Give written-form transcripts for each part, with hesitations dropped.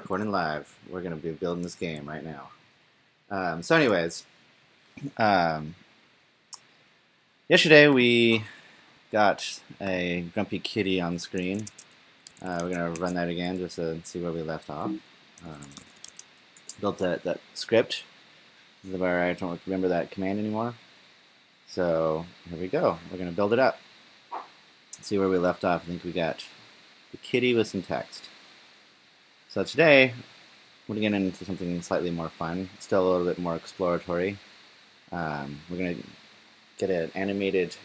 recording live. We're going to be building this game right now. So anyways, um, yesterday we got a grumpy kitty on the screen. We're going to run that again just to see where we left off. Built that script where I don't remember that command anymore. So here we go. We're going to build it up. See where we left off. I think we got the kitty with some text. So today, we're going to get into something slightly more fun, still a little bit more exploratory. We're going to get an animated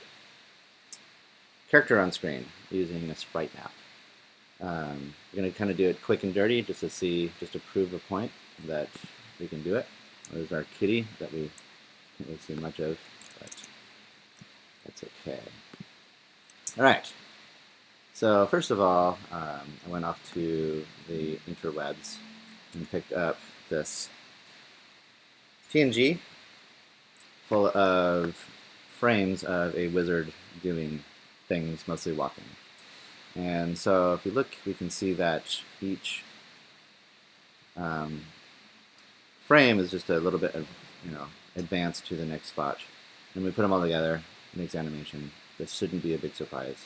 character on screen using a Sprite map. We're going to kind of do it quick and dirty just to prove a point that we can do it. There's our kitty that we can't really see much of, but that's okay. All right. So first of all, I went off to the interwebs and picked up this TNG full of frames of a wizard doing things, mostly walking. And so if you look, we can see that each frame is just a little bit of, advanced to the next spot. And we put them all together, it makes animation. This shouldn't be a big surprise.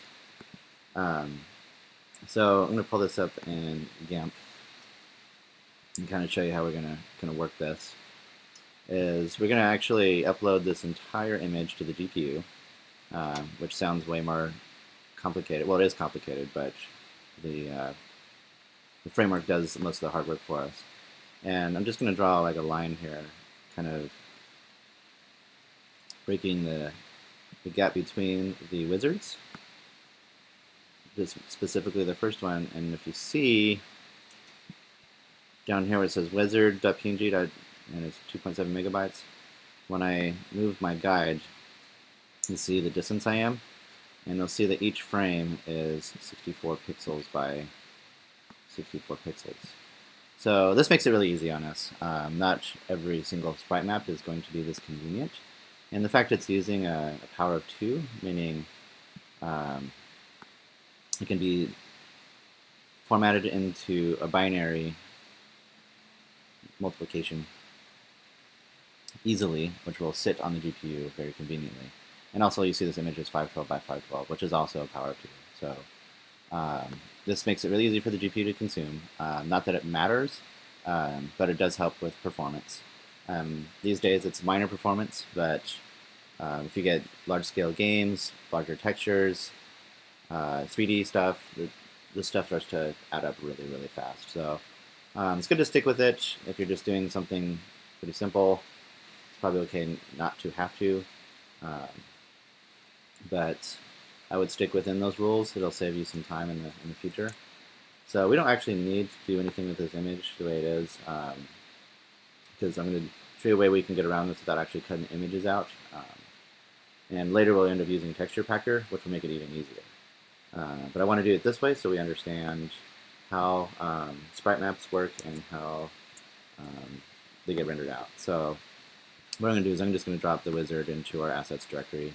So I'm going to pull this up in GIMP and kind of show you how we're going to work this. We're going to actually upload this entire image to the GPU, which sounds way more complicated. Well, it is complicated, but the framework does most of the hard work for us. And I'm just going to draw like a line here, kind of breaking the gap between the wizards. This specifically the first one, and if you see down here where it says wizard.png and it's 2.7 megabytes, when I move my guide, you see the distance I am, and you'll see that each frame is 64 pixels by 64 pixels. So this makes it really easy on us. Not every single sprite map is going to be this convenient, and the fact it's using a power of 2, meaning it can be formatted into a binary multiplication easily, which will sit on the GPU very conveniently. And also you see this image is 512 by 512, which is also a power of 2. So this makes it really easy for the GPU to consume. Not that it matters, but it does help with performance. These days it's minor performance, but if you get large-scale games, larger textures, 3D stuff, this stuff starts to add up really, really fast. So it's good to stick with it. If you're just doing something pretty simple, it's probably okay not to have to. But I would stick within those rules. It'll save you some time in the future. So we don't actually need to do anything with this image the way it is, because I'm going to show you a way we can get around this without actually cutting the images out. And later we'll end up using Texture Packer, which will make it even easier. But I want to do it this way so we understand how sprite maps work and how they get rendered out. So what I'm going to do is I'm just going to drop the wizard into our assets directory.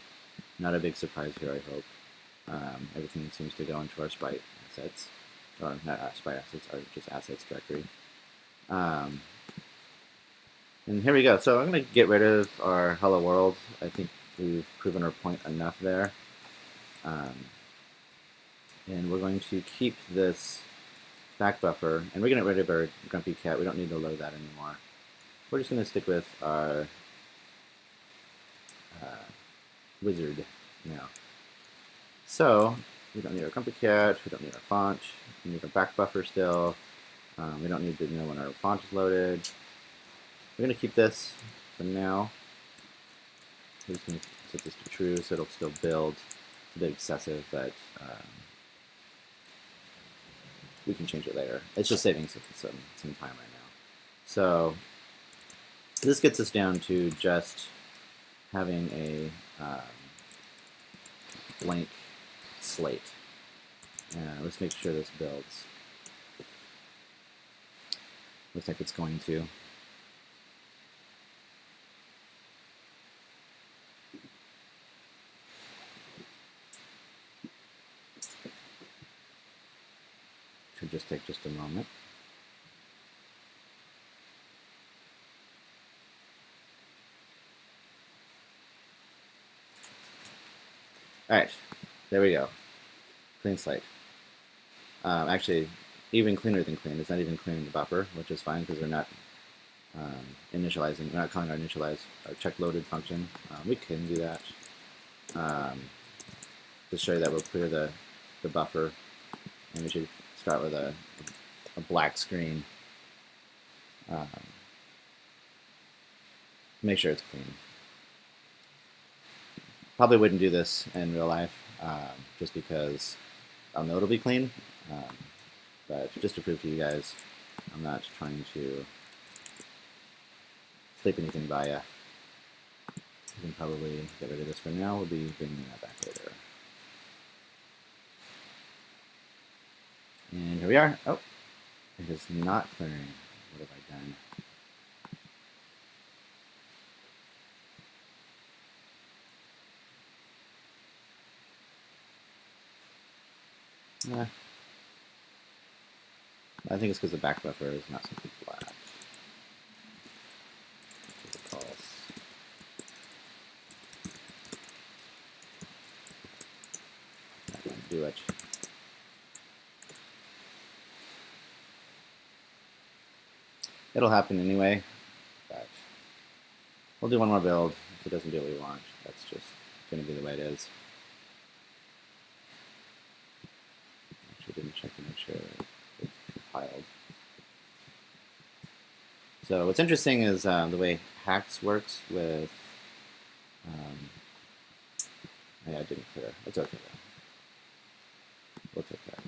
Not a big surprise here, I hope. Everything seems to go into our sprite assets, or not sprite assets, or just assets directory. And here we go. So I'm going to get rid of our hello world. I think we've proven our point enough there. And we're going to keep this back buffer, and we're going to get rid of our grumpy cat. We don't need to load that anymore. We're just going to stick with our wizard now. So we don't need our grumpy cat, we don't need our font, we need our back buffer still. We don't need to know when our font is loaded. We're going to keep this for now. We're just going to set this to true so it'll still build. It's a bit excessive, but we can change it later. It's just saving some time right now. So this gets us down to just having a blank slate. Let's make sure this builds. Looks like it's going to. Should just take just a moment. All right, there we go. Clean slate. Actually, even cleaner than clean. It's not even cleaning the buffer, which is fine because we're not initializing. We're not calling our initialize our check loaded function. We can do that to show you that we'll clear the buffer, and we should start with a black screen. Make sure it's clean. Probably wouldn't do this in real life, just because I'll know it'll be clean. But just to prove to you guys, I'm not trying to sleep anything by you. You can probably get rid of this for now. We'll be bringing that back later. And here we are. Oh, it is not clearing. What have I done? I think it's because the back buffer is not something black. False. Not going to do it. It'll happen anyway, but we'll do one more build. If it doesn't do what we want, that's just going to be the way it is. Actually, didn't check to make sure it compiled. So what's interesting is the way hacks works with. Yeah, I didn't clear. It's okay though. We'll take care of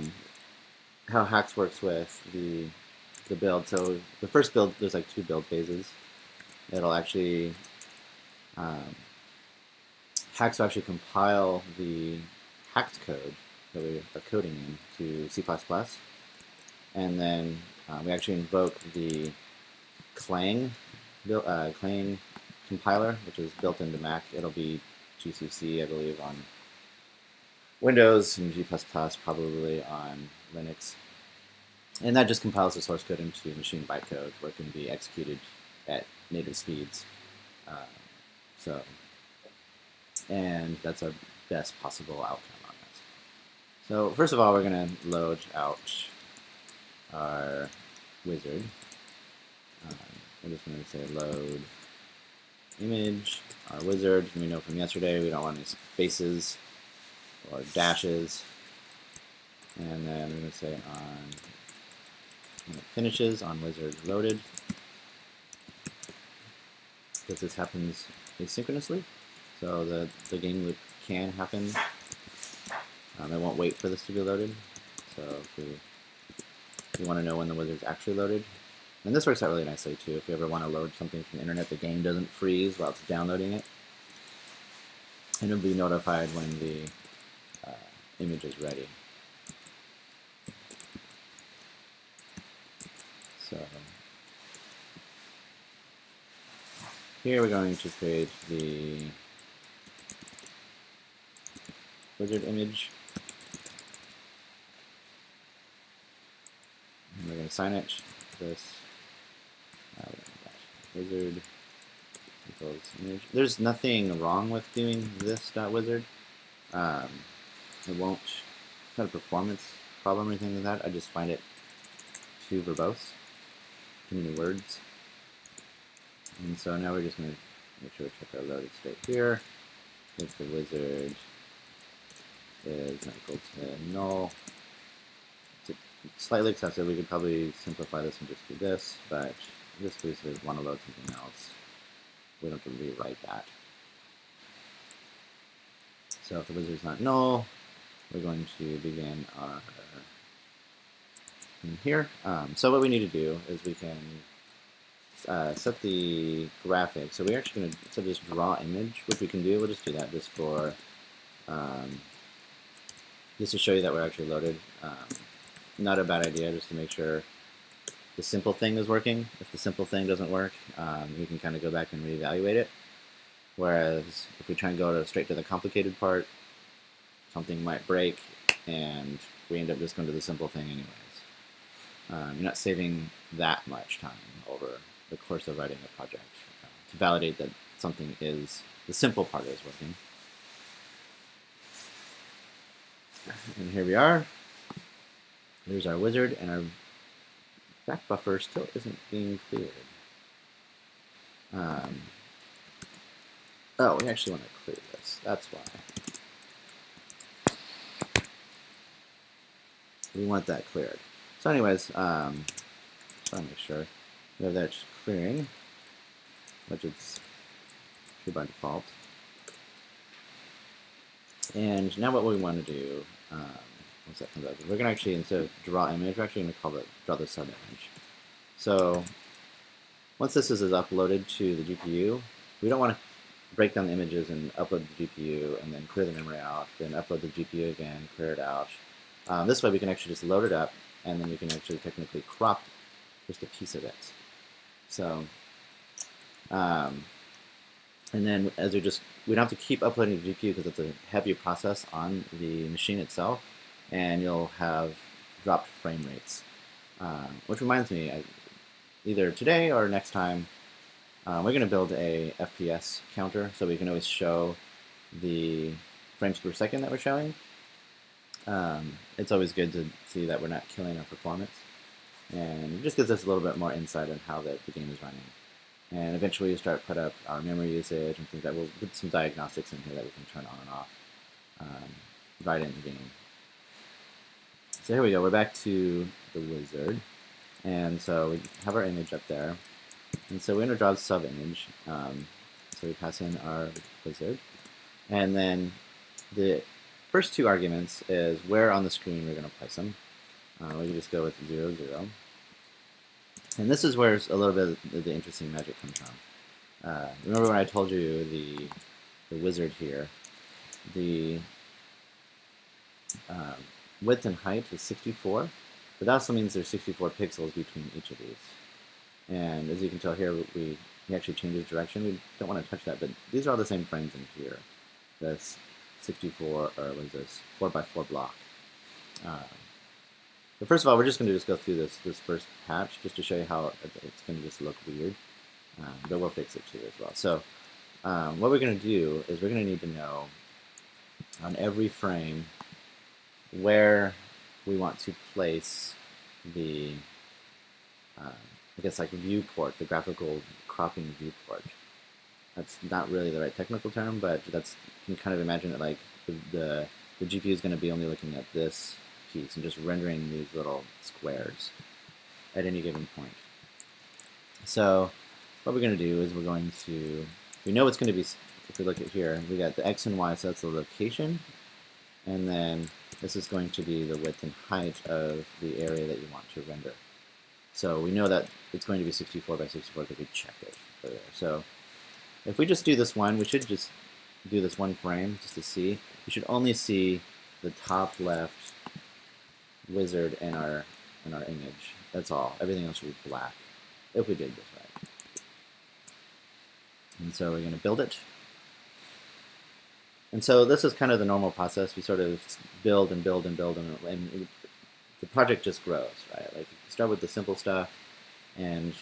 it. How hacks works with the build. So the first build, there's like 2 build phases. It'll actually hacks will actually compile the hacked code that we are coding in to C++, and then we actually invoke the Clang Clang compiler, which is built into Mac. It'll be GCC, I believe, on Windows, and G++ probably on Linux. And that just compiles the source code into machine bytecode, where it can be executed at native speeds. And that's our best possible outcome on this. So first of all, we're going to load out our wizard. We're just going to say load image, our wizard. And we know from yesterday we don't want any spaces or dashes. And then we're going to say when it finishes on wizard loaded, because this happens asynchronously, so the game loop can happen. It won't wait for this to be loaded. So if we want to know when the wizard's actually loaded, and this works out really nicely too. If you ever want to load something from the internet, the game doesn't freeze while it's downloading it, and it'll be notified when the image is ready. So here we're going to create the wizard image. And we're going to assign it this wizard equals image. There's nothing wrong with doing this .wizard. It won't. It's not a performance problem or anything like that. I just find it too verbose, too many words. And so now we're just going to make sure we check our loaded state here. If the wizard is not equal to null, it's slightly excessive. We could probably simplify this and just do this, but in this case we want to load something else. We don't have to rewrite that. So if the wizard is not null, we're going to begin our thing here. So what we need to do is we can set the graphic. So we're actually going to set this draw image, which we can do. We'll just do that just for just to show you that we're actually loaded. Not a bad idea, just to make sure the simple thing is working. If the simple thing doesn't work, we can kind of go back and reevaluate it. Whereas if we try and go straight to the complicated part, something might break, and we end up just going to the simple thing anyways. You're not saving that much time over the course of writing a project to validate that something is, the simple part is working. And here we are. Here's our wizard, and our back buffer still isn't being cleared. Oh, we actually want to clear this. That's why. We want that cleared. So anyways, just want to make sure we have that clearing, which is true by default. And now what we want to do, once that comes out, we're going to actually, instead of draw image, we're actually going to call it draw the sub image. So once this is uploaded to the GPU, we don't want to break down the images and upload the GPU and then clear the memory out, then upload the GPU again, clear it out. This way we can actually just load it up, and then we can actually technically crop just a piece of it. So, and then as we don't have to keep uploading the GPU because it's a heavy process on the machine itself, and you'll have dropped frame rates. Which reminds me, either today or next time, we're going to build a FPS counter so we can always show the frames per second that we're showing. It's always good to see that we're not killing our performance, and it just gives us a little bit more insight on how the game is running. And eventually we start put up our memory usage and things that we'll put some diagnostics in here that we can turn on and off right in the game. So here we go, we're back to the wizard, and so we have our image up there, and so we're going to draw the sub image. So we pass in our wizard, and then the first two arguments is where on the screen we're going to place them. We can just go with 0, 0. And this is where a little bit of the interesting magic comes from. Remember when I told you the wizard here, the width and height is 64, but that also means there's 64 pixels between each of these. And as you can tell here, we actually changed direction. We don't want to touch that, but these are all the same frames in here. That's 64, or what is this, 4x4 block. But first of all, we're just going to go through this first patch just to show you how it's going to just look weird. But we'll fix it too as well. So what we're going to do is we're going to need to know on every frame where we want to place the, I guess like viewport, the graphical cropping viewport. That's not really the right technical term, but you can kind of imagine that like the GPU is going to be only looking at this piece and just rendering these little squares at any given point. So what we're going to do is we know it's going to be, if we look at here, we got the X and Y, so that's the location, and then this is going to be the width and height of the area that you want to render. So we know that it's going to be 64 by 64 because we checked it earlier. So if we just do this one, we should just do this one frame just to see. You should only see the top left wizard in our image. That's all. Everything else should be black if we did this right. And so we're going to build it. And so this is kind of the normal process. We sort of build and build and build, and the project just grows, right? Like you start with the simple stuff, and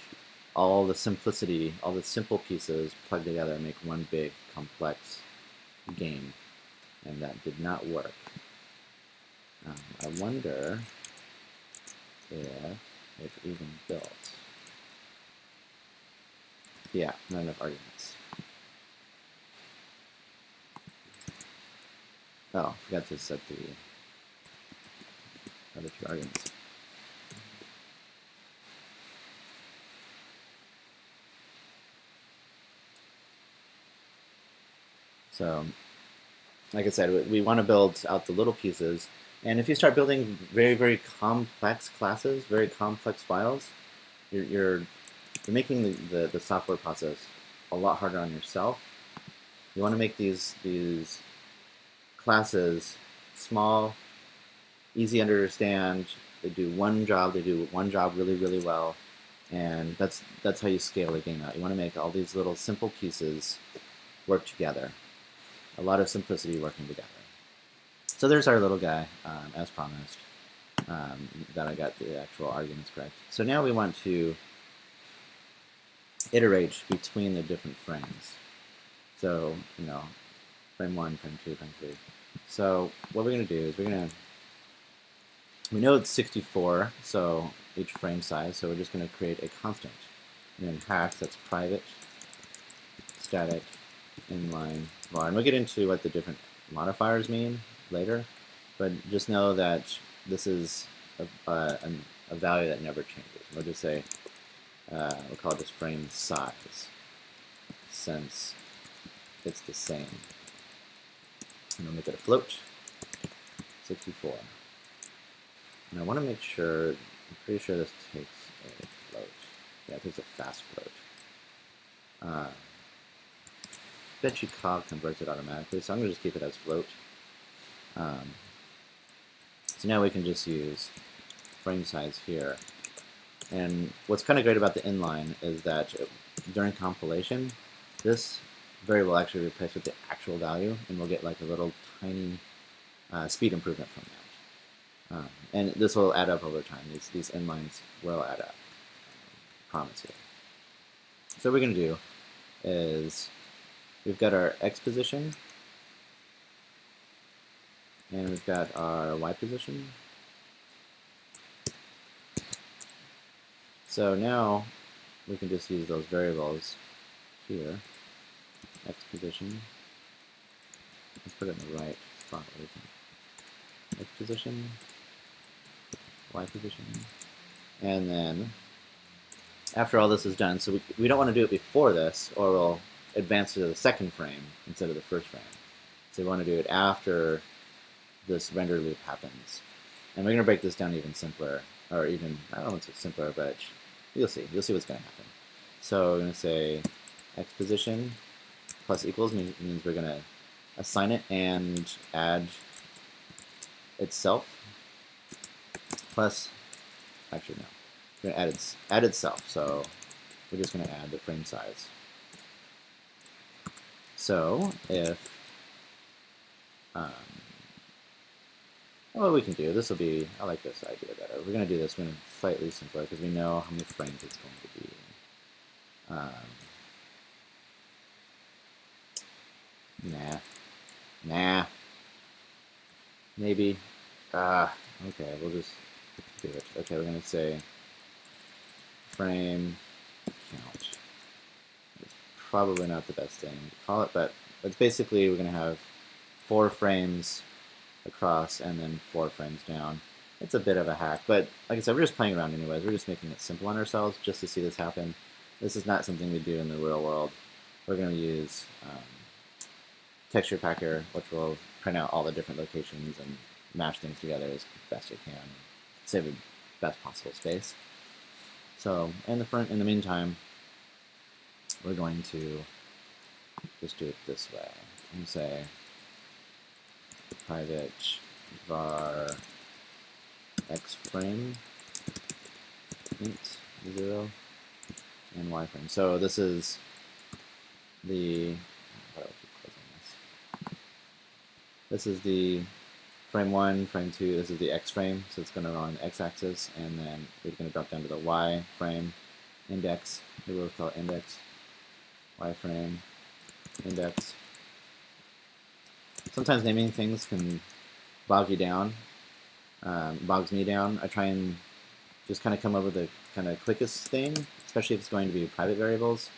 all the simplicity, all the simple pieces plug together and make one big complex game. And that did not work. I wonder if it even built. Yeah, not enough arguments. Oh, I forgot to set the other two arguments. So, like I said, we want to build out the little pieces. And if you start building very, very complex classes, very complex files, you're making the software process a lot harder on yourself. You want to make these classes small, easy to understand. They do one job really, really well, and that's how you scale a game out. You want to make all these little simple pieces work together. A lot of simplicity working together. So there's our little guy, as promised, that I got the actual arguments correct. So now we want to iterate between the different frames. So, frame 1, frame 2, frame 3. So what we're going to do is we know it's 64, so each frame size, so we're just going to create a constant. And then hash, that's private, static, inline var. And we'll get into what the different modifiers mean later, but just know that this is a value that never changes. We'll just say, we'll call it just frame size, since it's the same. And we'll make it a float, 64. And I want to make sure, I'm pretty sure this takes a float. Yeah, it takes a fast float. Bet you cog converts it automatically, so I'm going to just keep it as float. So now we can just use frame size here. And what's kind of great about the inline is that during compilation, this variable actually replaced with the actual value, and we'll get like a little tiny speed improvement from that. And this will add up over time. These inlines will add up. Promise you. So what we're going to do is we've got our X position, and we've got our Y position. So now we can just use those variables here. X position. Let's put it in the right spot. X position, Y position, and then after all this is done, so we don't want to do it before this, or we'll advance to the second frame instead of the first frame. So we want to do it after this render loop happens. And we're going to break this down even simpler, or even, I don't know if it's simpler, but you'll see what's going to happen. So we're going to say X position plus equals means we're going to assign it and add itself plus, actually no, we're going to add itself, so we're just going to add the frame size. So if, well, we can do, this will be, I like this idea better. We're going to do this one slightly simpler because we know how many frames it's going to be. Nah. Maybe. Okay, we'll just do it. Okay, we're going to say frame count. It's probably not the best thing to call it, but it's basically we're going to have 4 frames across and then 4 frames down. It's a bit of a hack, but like I said, we're just playing around anyways. We're just making it simple on ourselves just to see this happen. This is not something we do in the real world. We're going to use texture packer, which will print out all the different locations and mash things together as best you can, save the best possible space. So in the meantime, we're going to just do it this way. And say private var x frame int 0 and y frame. So this is the this is the frame 1, frame 2, this is the x frame, so it's going to run on the x-axis, and then we're going to drop down to the y frame index, we will call it index, y frame index. Sometimes naming things can bog you down, bogs me down. I try and just kind of come up with the kind of quickest thing, especially if it's going to be private variables.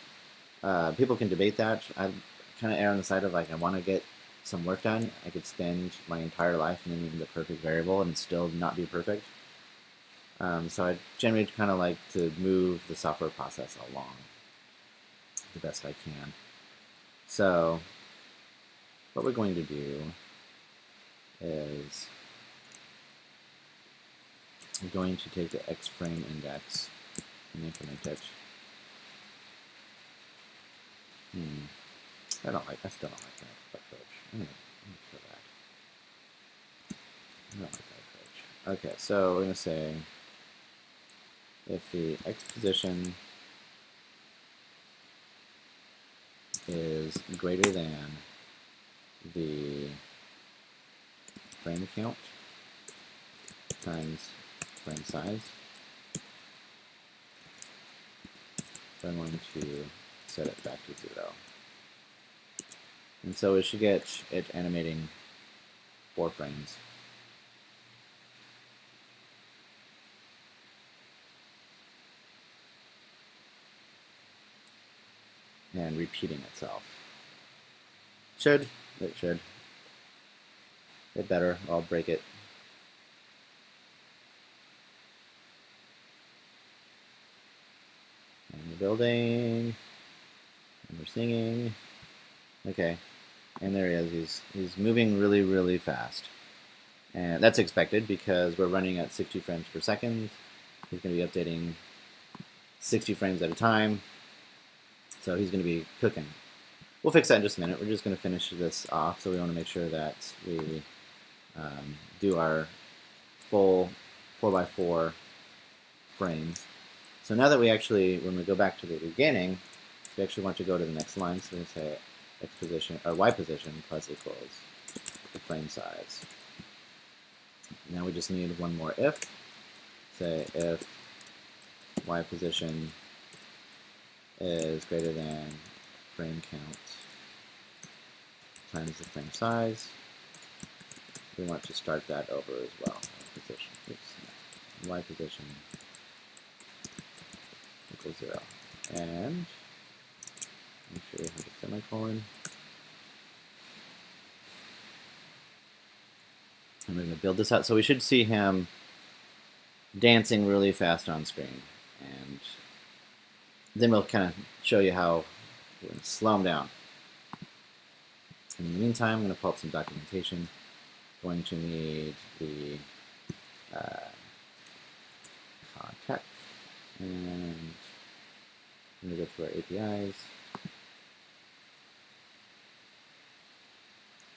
People can debate that. I kind of err on the side of like I want to get some work done. I could spend my entire life naming the perfect variable and still not be perfect. So I generally kind of like to move the software process along the best I can. So what we're going to do is I'm going to take the x frame index and increment it. I still don't like that approach. I'm gonna kill that. I don't like that approach. Okay, so we're gonna say if the x position is greater than the frame count times frame size, I'm going to set it back to 0. And so we should get it animating 4 frames. And repeating itself. It should. Get better, I'll break it. And we're building, and we're singing. Okay, and there he is. He's moving really, really fast. And that's expected because we're running at 60 frames per second. He's going to be updating 60 frames at a time. So he's going to be cooking. We'll fix that in just a minute. We're just going to finish this off, so we want to make sure that we do our full 4x4 frames. So now that we actually, when we go back to the beginning, we actually want to go to the next line. So we can say x position or y position plus equals the frame size. Now we just need one more if. Say if y position is greater than frame count times the frame size. We want to start that over as well. Position. Oops, y position equals 0. And make sure we have a semicolon. And we're going to build this out. So we should see him dancing really fast on screen. And then we'll kind of show you how we're going to slow him down. And in the meantime, I'm going to pull up some documentation. Going to need the context. And I'm going to go to our APIs.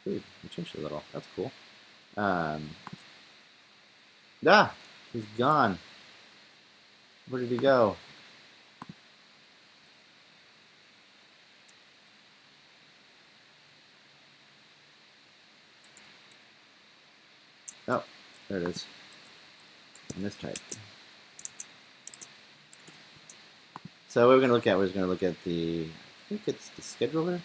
Ooh, we changed it a little. That's cool. He's gone. Where did he go? Oh, there it is. I mistyped. So what we're going to look at, the, I think it's the scheduler.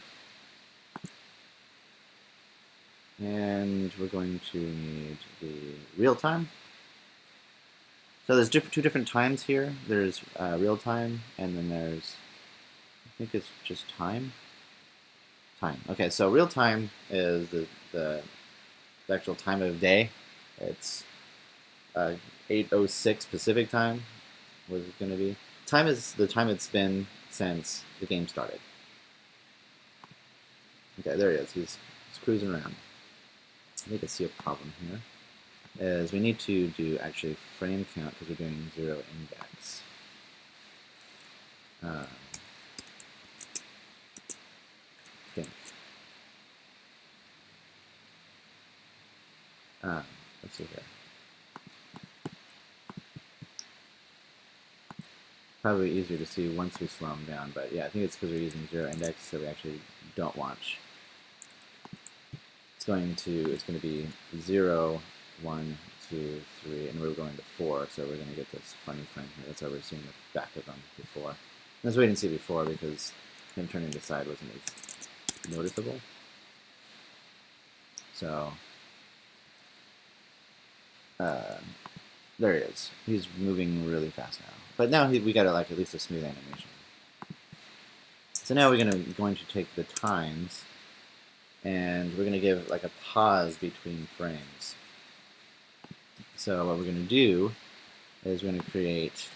And we're going to need the real time. So there's two different times here. There's real time, and then there's, I think it's just time. Time. Okay, so real time is the actual time of day. It's 8:06 Pacific time. What is it going to be? Time is the time it's been since the game started. Okay, there he is. He's cruising around. I think I see a problem here. Is we need to do actually frame count because we're doing 0 index. I think. Let's see here. Probably easier to see once we slow them down, but yeah, I think it's because we're using 0 index, so we actually don't watch. It's going to be 0, 1, 2, 3, and we're going to 4, so we're going to get this funny frame here. That's why we're seeing the back of them before. And that's what we didn't see before because him turning to the side wasn't as noticeable. So there he is. He's moving really fast now. But now we got like at least a smooth animation. So now we're going to take the times and we're going to give like a pause between frames. So what we're going to do is we're going to create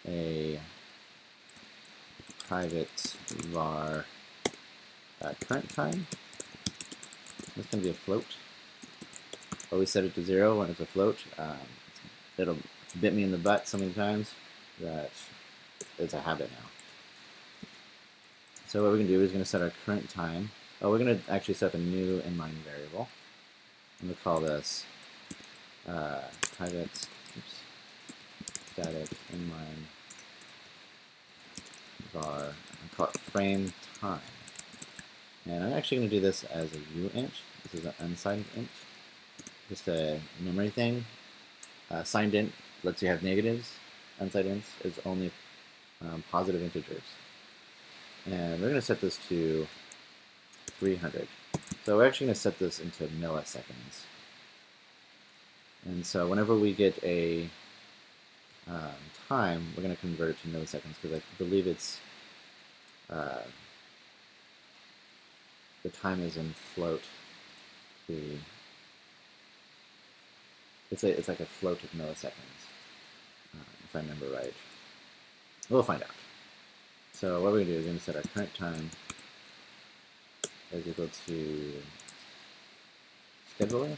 a private var current time. That's going to be a float. Always set it to 0 when it's a float. It'll bit me in the butt so many times that it's a habit now. So what we're going to do is we're going to set our current time. Oh, we're going to actually set a new inline variable. I'm going to call this private static inline var. I'll call it frame time. And I'm actually going to do this as a uint. This is an unsigned int. Just a memory thing. Signed int lets you have negatives. Unsigned int is only positive integers. And we're going to set this to 300. So we're actually going to set this into milliseconds. And so whenever we get a time, we're going to convert it to milliseconds because I believe it's the time is in float. It's like a float of milliseconds, if I remember right. We'll find out. So what we're going to do is we're going to set our current time as equal to scheduler,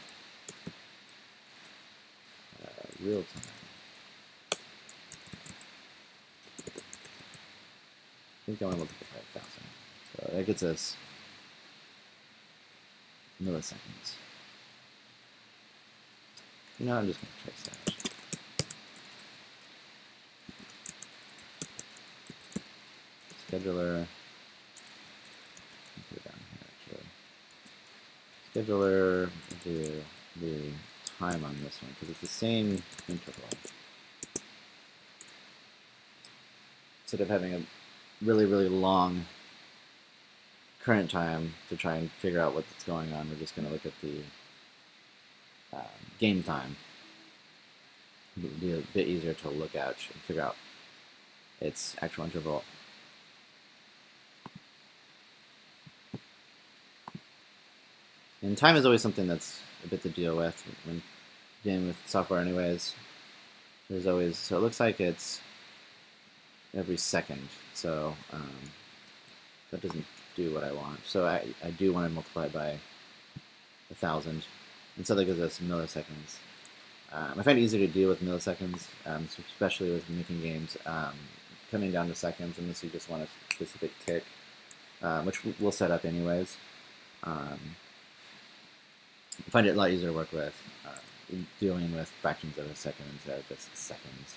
real time. I think I want to look at 5,000. So that gets us milliseconds. You know, I'm just going to try slash. Scheduler. Put it down here actually. Scheduler. Do the time on this one because it's the same interval. Instead of having a really, really long current time to try and figure out what's going on, we're just going to look at the game time. It'll be a bit easier to look at and figure out its actual interval. And time is always something that's a bit to deal with when dealing with software anyways. There's always, so it looks like it's every second, so that doesn't do what I want. So I do want to multiply it by 1,000, and so that gives us milliseconds. I find it easier to deal with milliseconds, especially with making games. Coming down to seconds, unless you just want a specific tick, which we'll set up anyways. I find it a lot easier to work with, dealing with fractions of a second instead of just seconds.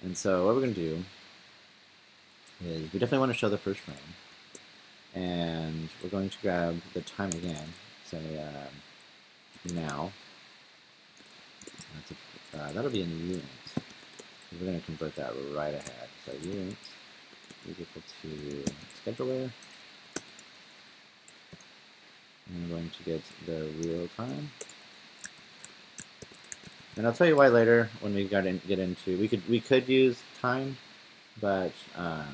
And so what we're going to do is we definitely want to show the first frame. And we're going to grab the time again, say now. That'll be in units. We're going to convert that right ahead. So units is equal to scheduler. And we're going to get the real time. And I'll tell you why later when we get into we could use time, but why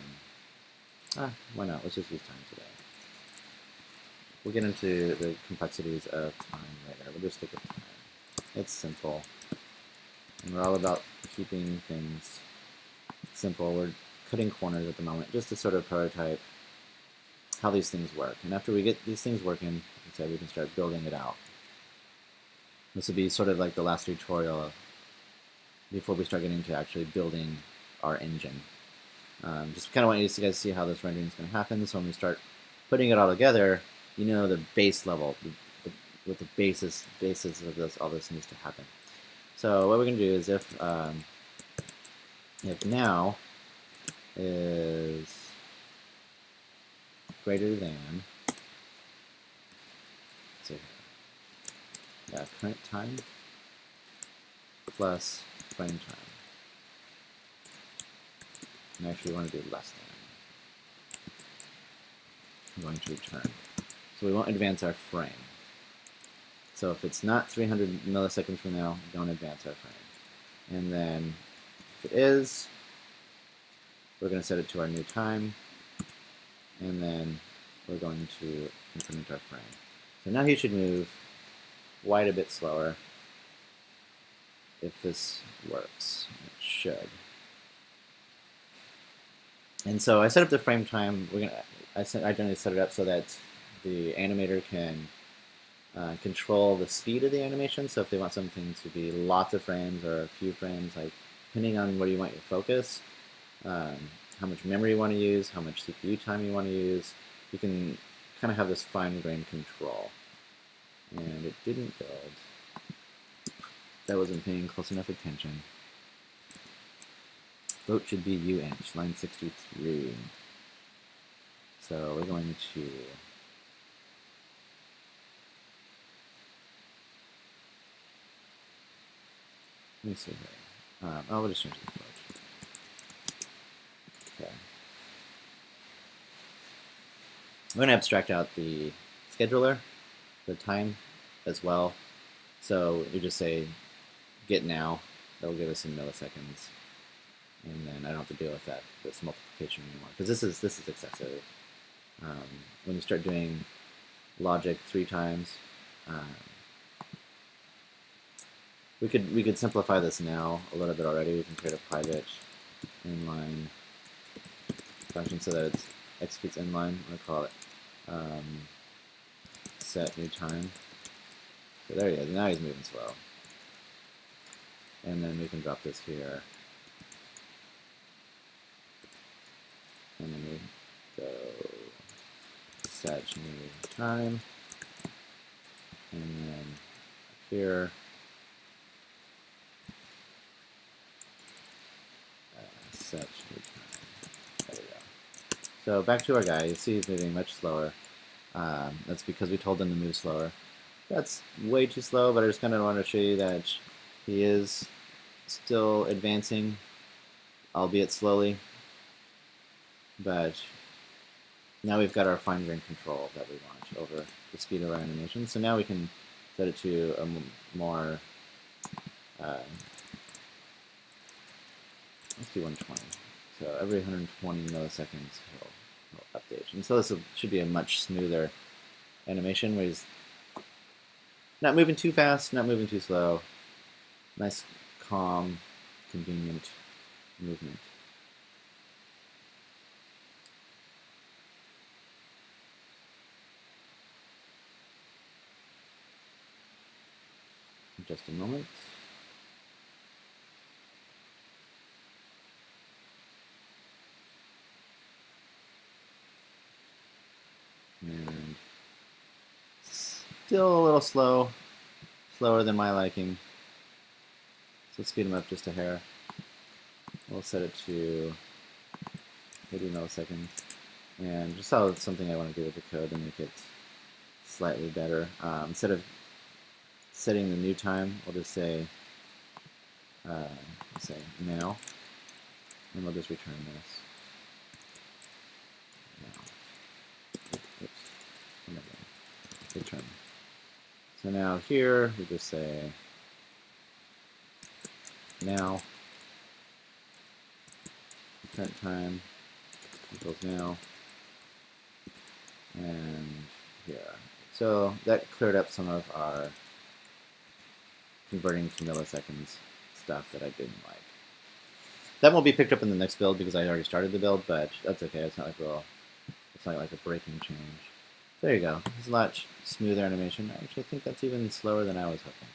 not? Let's just use time today. We'll get into the complexities of time later. We'll just stick with time. It's simple, and we're all about keeping things simple. We're cutting corners at the moment just to sort of prototype how these things work. And after we get these things working, so we can start building it out. This will be sort of like the last tutorial before we start getting to actually building our engine. Just kind of want you guys to see how this rendering is going to happen. So when we start putting it all together, you know the base level, with the basis of this, all this needs to happen. So what we're going to do is if now is greater than, let's see, current time plus frame time. And actually we want to do less than. I'm going to return. So we won't advance our frame. So if it's not 300 milliseconds from now, don't advance our frame. And then if it is, we're going to set it to our new time. And then we're going to increment our frame. So now he should move quite a bit slower if this works. It should. And so I set up the frame time. I generally set it up so that the animator can control the speed of the animation. So if they want something to be lots of frames or a few frames, like depending on where you want your focus, how much memory you want to use, how much CPU time you want to use, you can kind of have this fine-grained control. And it didn't build. That wasn't paying close enough attention. Float should be U-inch, line 63. So we're going to let me see here. We'll just change the float. Okay. I'm going to abstract out the scheduler, the time as well. So you just say get now. That'll give us in milliseconds, and then I don't have to deal with this multiplication anymore because this is excessive. When you start doing logic 3 times, we could simplify this now a little bit already. We can create a private inline function so that it executes inline. I'm gonna call it set new time. So there he is. Now he's moving slow. And then we can drop this here. And then we go set new time. And then here, set new time. There we go. So back to our guy. You see he's moving much slower. That's because we told him to move slower. That's way too slow, but I just kind of want to show you that he is still advancing, albeit slowly. But now we've got our fine-grained control that we want over the speed of our animation. So now we can set it to a more, let's do 120. So every 120 milliseconds he'll update. And so this should be a much smoother animation where he's not moving too fast, not moving too slow. Nice, calm, convenient movement. Just a moment. And still a little slow, slower than my liking. So let's speed him up just a hair. We'll set it to 80 milliseconds. And just saw something I want to do with the code to make it slightly better. Instead of setting the new time, we'll just say, now, and we'll just return this. Return. So now here we just say now current time equals now, and here. So that cleared up some of our converting to milliseconds stuff that I didn't like. That won't be picked up in the next build because I already started the build, but that's okay. It's not like a breaking change. There you go. It's a lot smoother animation. I actually think that's even slower than I was hoping.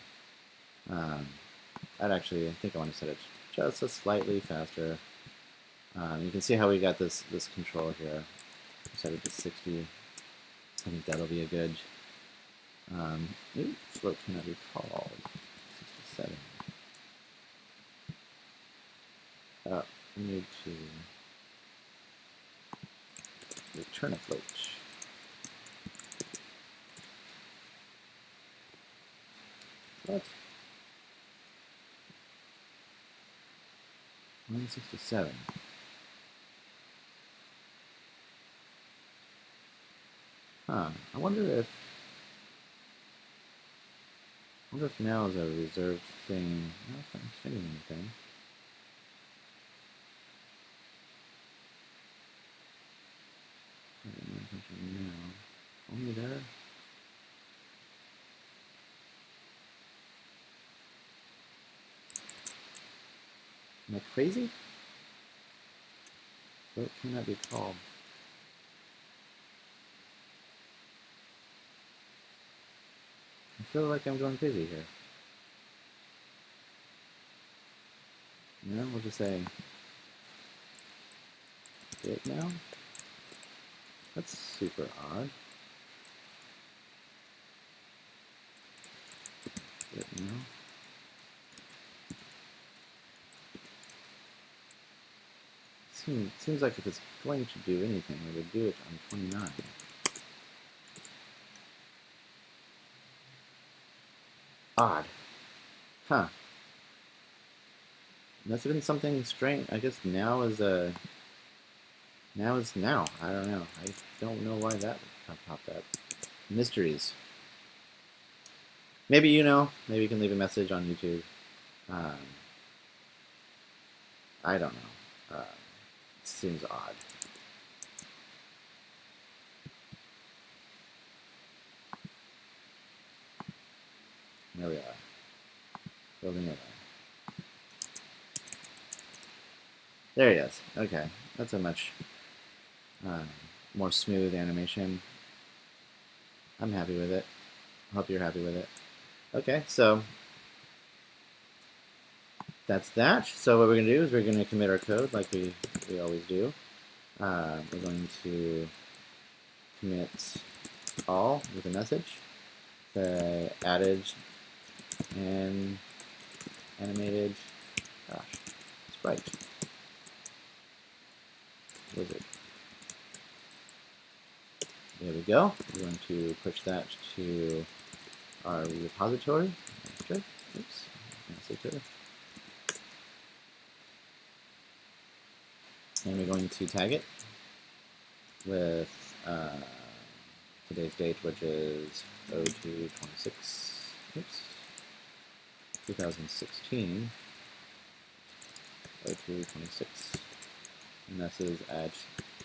I think I want to set it just a slightly faster. You can see how we got this control here. Set it to 60. I think that'll be a good. Float cannot be called. 67. We need to return a float. What? 167. I wonder if now is a reserved thing. I don't know if I'm saying anything. Now. Only there? Am I crazy? So it cannot be called. I feel like I'm going crazy here. We'll just say it now. That's super odd. It now. Seems like if it's going to do anything, it would do it on 29. Odd. Huh. Must have been something strange. I guess now is now. I don't know. I don't know why that popped up. Mysteries. Maybe you know. Maybe you can leave a message on YouTube. I don't know. It seems odd. There we are. Building it. There he is. Okay, that's a much more smooth animation. I'm happy with it. Hope you're happy with it. Okay, so that's that. So what we're going to do is we're going to commit our code like we always do. We're going to commit all with a message. The added and animated Sprite wizard. There we go. We're going to push that to our repository. Oops, and we're going to tag it with today's date, which is 02/26. Oops. 2016. 02/26. And this is at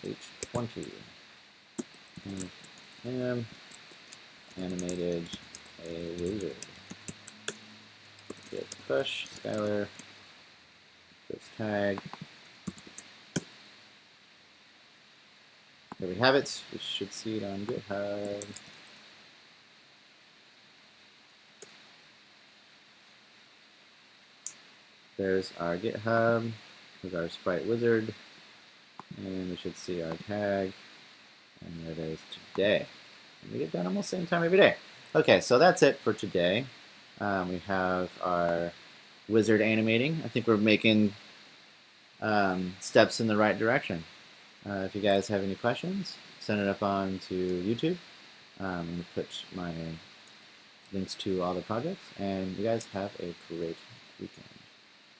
H20. And animated a wizard. Git push, Skylar, this tag. There we have it. We should see it on GitHub. There's our GitHub with our Sprite wizard. And we should see our tag. And there it is today. And we get done almost the same time every day. Okay, so that's it for today. We have our wizard animating. I think we're making steps in the right direction. If you guys have any questions, send it up on to YouTube. I'm going to put my links to all the projects. And you guys have a great weekend.